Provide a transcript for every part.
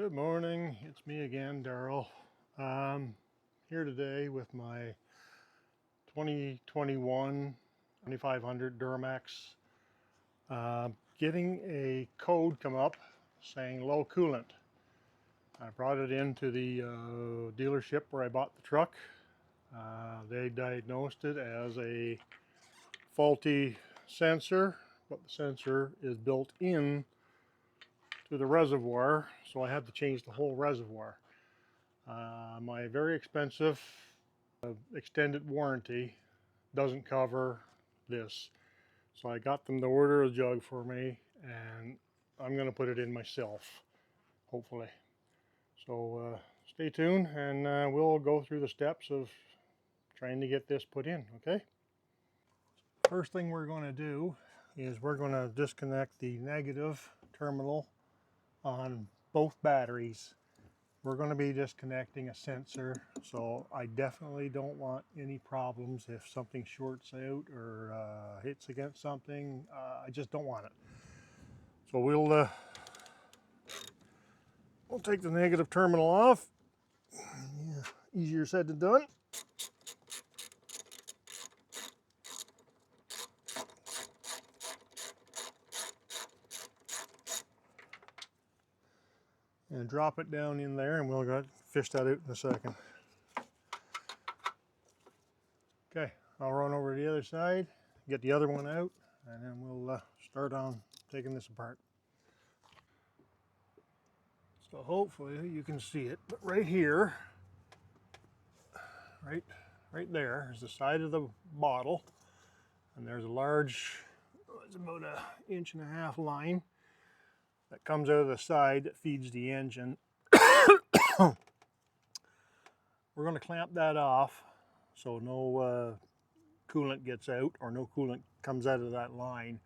Good morning, it's me again, Darrell. Here today with my 2021 2500 Duramax. Getting a code come up saying low coolant. I brought it into the dealership where I bought the truck. They diagnosed it as a faulty sensor, but the sensor is built in to the reservoir, so I had to change the whole reservoir. My very expensive extended warranty doesn't cover this, so I got them to order a jug for me, and I'm going to put it in myself, hopefully. So stay tuned, and we'll go through the steps of trying to get this put in, okay? First thing we're going to do is we're going to disconnect the negative terminal on both batteries. We're going to be disconnecting a sensor, so I definitely don't want any problems if something shorts out or hits against something. I just don't want it. So we'll take the negative terminal off. Yeah, easier said than done. And drop it down in there, and we'll fish that out in a second. Okay, I'll run over to the other side, get the other one out, and then we'll start on taking this apart. So hopefully you can see it, but right here, right there is the side of the bottle, and there's a large, it's about an 1.5 inch line that comes out of the side that feeds the engine. We're going to clamp that off so no coolant gets out or no coolant comes out of that line.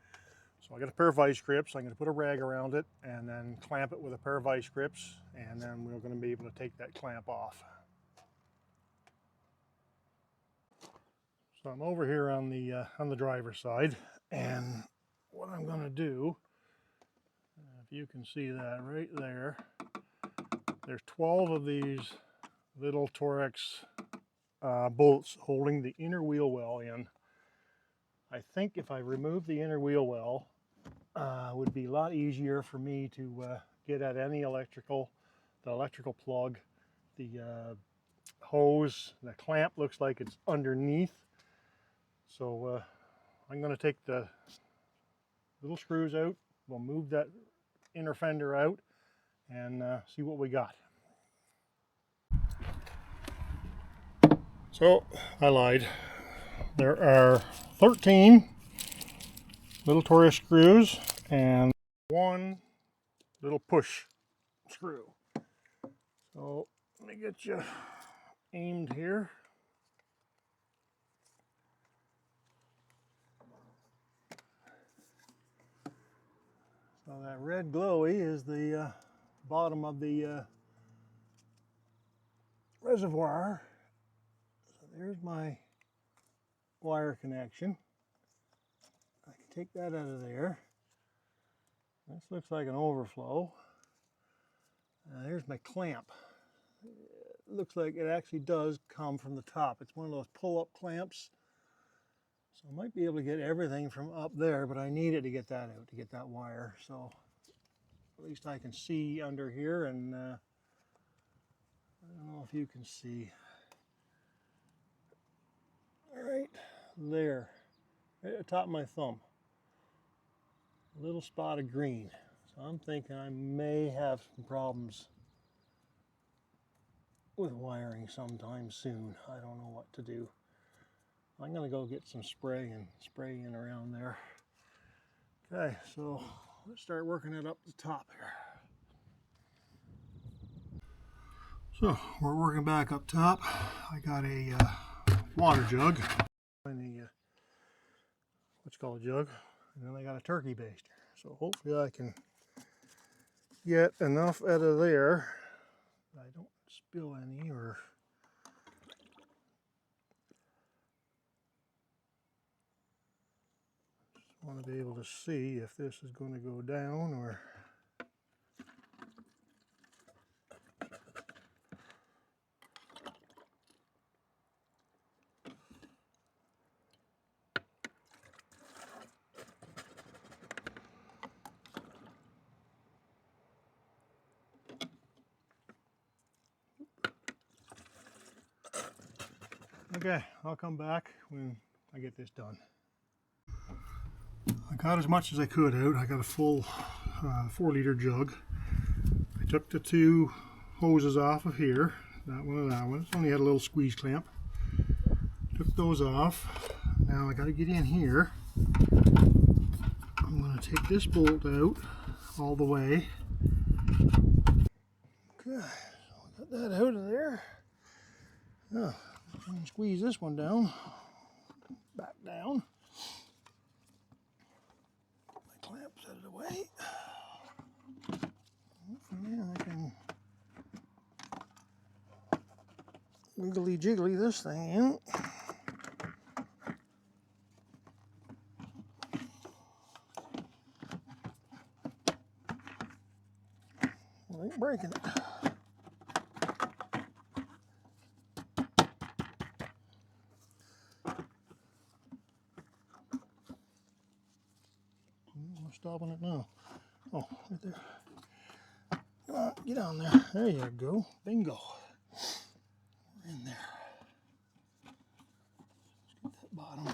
So I got a pair of vice grips. I'm going to put a rag around it and then clamp it with a pair of vice grips, and then we're going to be able to take that clamp off. So I'm over here on the driver's side, and what I'm going to do, if you can see that right there, there's 12 of these little Torx bolts holding the inner wheel well in. I think if I remove the inner wheel well, it would be a lot easier for me to get at any the electrical plug, the hose. The clamp looks like it's underneath. So I'm going to take the little screws out. We'll move that inner fender out and see what we got. So I lied. There are 13 little Torx screws and one little push screw. So let me get you aimed here. So that red glowy is the bottom of the reservoir. So there's my wire connection. I can take that out of there. This looks like an overflow. There's my clamp. It looks like it actually does come from the top. It's one of those pull-up clamps. So I might be able to get everything from up there, but I needed to get that out, to get that wire. So at least I can see under here, and I don't know if you can see. All right, there, right at the top of my thumb. A little spot of green. So I'm thinking I may have some problems with wiring sometime soon. I don't know what to do. I'm gonna go get some spray and spray in around there. Okay, so let's start working it up the top here. So we're working back up top. I got a water jug and the what's called a jug, and then I got a turkey baster. So hopefully I can get enough out of there that I don't spill any, or just want to be able to see if this is going to go down or Okay, I'll come back when I get this done. I got as much as I could out. I got a full 4-liter jug. I took the 2 hoses off of here, that one and that one. It's only had a little squeeze clamp. Took those off. Now I got to get in here. I'm going to take this bolt out all the way. Okay, so I got that out of there. Now, I'm going to squeeze this one down, back down. My clamps out of the way. From there I can wiggly jiggly this thing in. I ain't breaking it. I'm stopping it now. Oh, right there. Come on, get on there. There you go. Bingo. We're in there. Let's get that bottom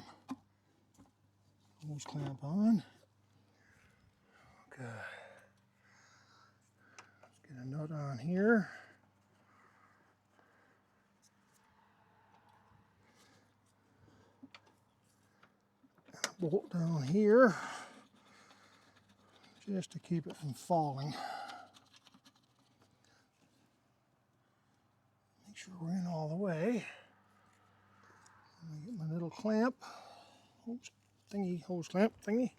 hose clamp on. Okay. Let's get a nut on here. And a bolt down here just to keep it from falling. Make sure we're in all the way. Get my little clamp, hose clamp thingy.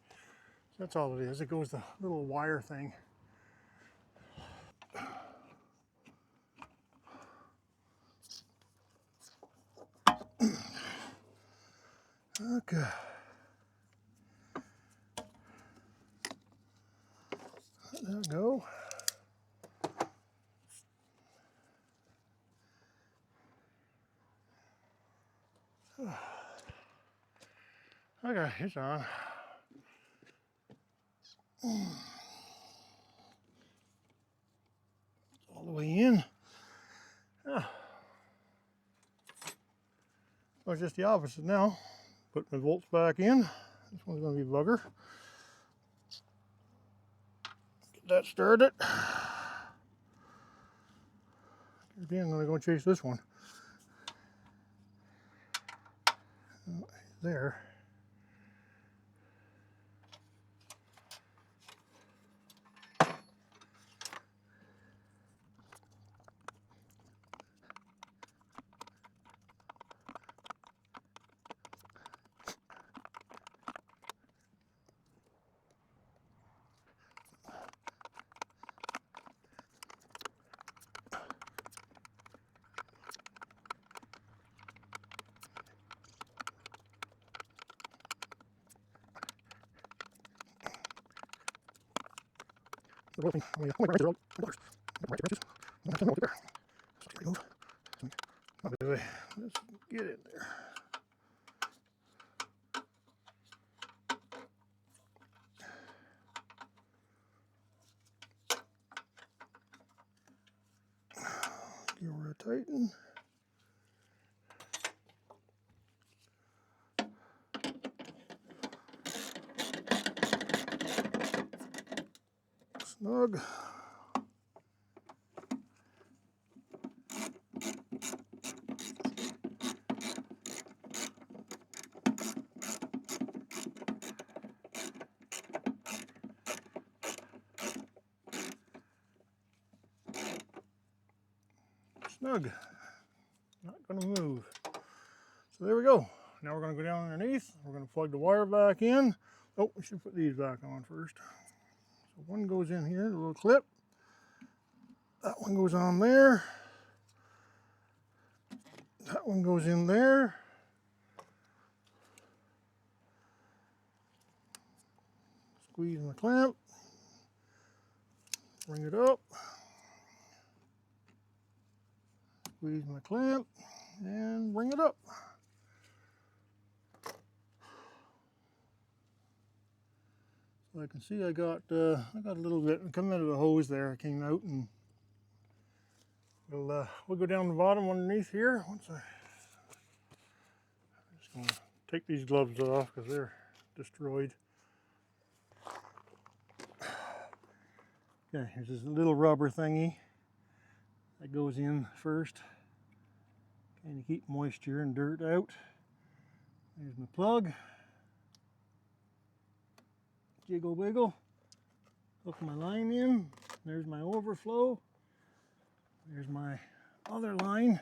That's all it is. It goes the little wire thing. Okay. Let that go. Okay, it's on. All the way in. Oh, it's just the opposite now. Put my bolts back in. This one's going to be bugger. Get that started. Again, I'm going to go chase this one. There. Let's get in there. Give her a tighten. Snug. Snug. Not going to move. So there we go. Now we're going to go down underneath. We're going to plug the wire back in. Oh, we should put these back on first. So one goes in here, the little clip. That one goes on there. That one goes in there. Squeeze my clamp. Bring it up. Squeeze my clamp and bring it up. So I can see I got a little bit coming out of the hose there. I came out, and we'll go down the bottom underneath here. I'm gonna take these gloves off because they're destroyed. Okay, here's this little rubber thingy that goes in first, kind of keep moisture and dirt out. There's my plug. Jiggle wiggle. Hook my line in. There's my overflow. There's my other line.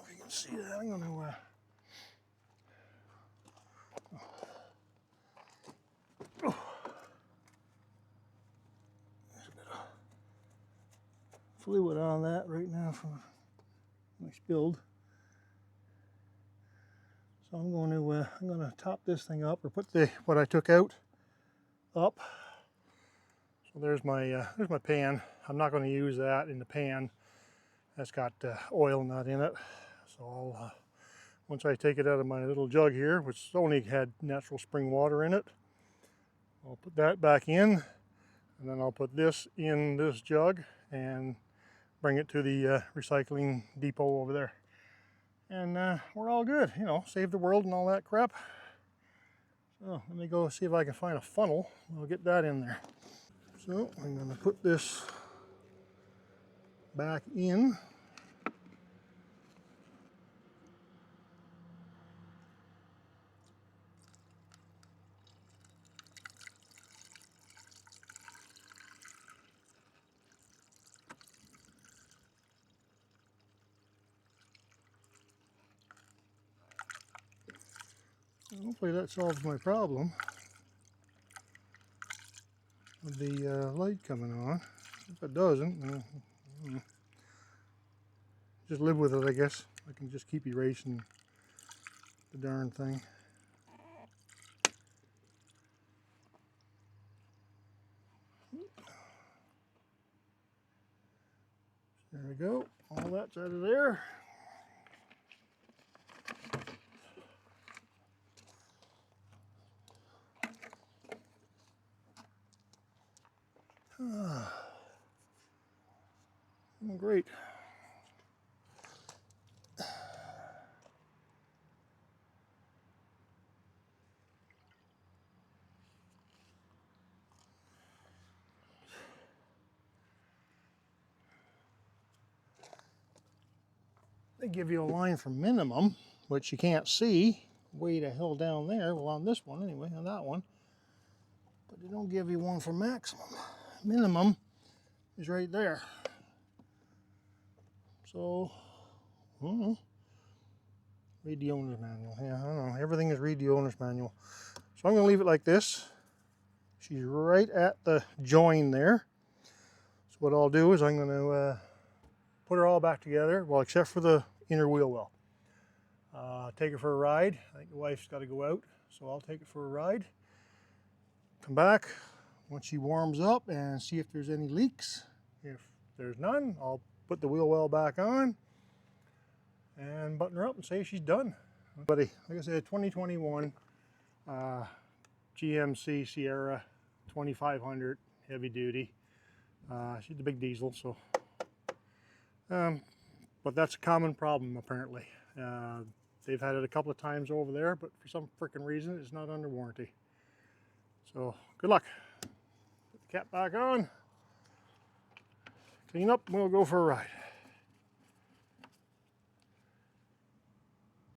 If you can see that, I'm going to there's a bit of fluid on that right now from my spilled. So I'm going to top this thing up, or put what I took out up. So there's my pan. I'm not going to use that in the pan. That's got oil nut in it. So I'll once I take it out of my little jug here, which only had natural spring water in it, I'll put that back in, and then I'll put this in this jug and bring it to the recycling depot over there. And we're all good, you know, save the world and all that crap. So let me go see if I can find a funnel. I'll get that in there. So I'm going to put this back in. Hopefully that solves my problem with the light coming on. If it doesn't, just live with it, I guess. I can just keep erasing the darn thing. There we go. All that's out of there. Great. They give you a line for minimum, which you can't see way the hell down there. Well, on this one anyway, on that one. But they don't give you one for maximum. Minimum is right there. So, I don't know. Read the owner's manual. Yeah, I don't know. Everything is read the owner's manual. So I'm going to leave it like this. She's right at the join there. So what I'll do is I'm going to put her all back together, well, except for the inner wheel well. Take her for a ride. I think the wife's got to go out, so I'll take it for a ride. Come back once she warms up and see if there's any leaks. If there's none, I'll put the wheel well back on and button her up and say she's done. Buddy, like I said, 2021 GMC Sierra 2500 heavy duty. She's the big diesel, so but that's a common problem apparently. They've had it a couple of times over there, but for some frickin' reason it's not under warranty. So good luck. Put the cap back on, clean up, and we'll go for a ride.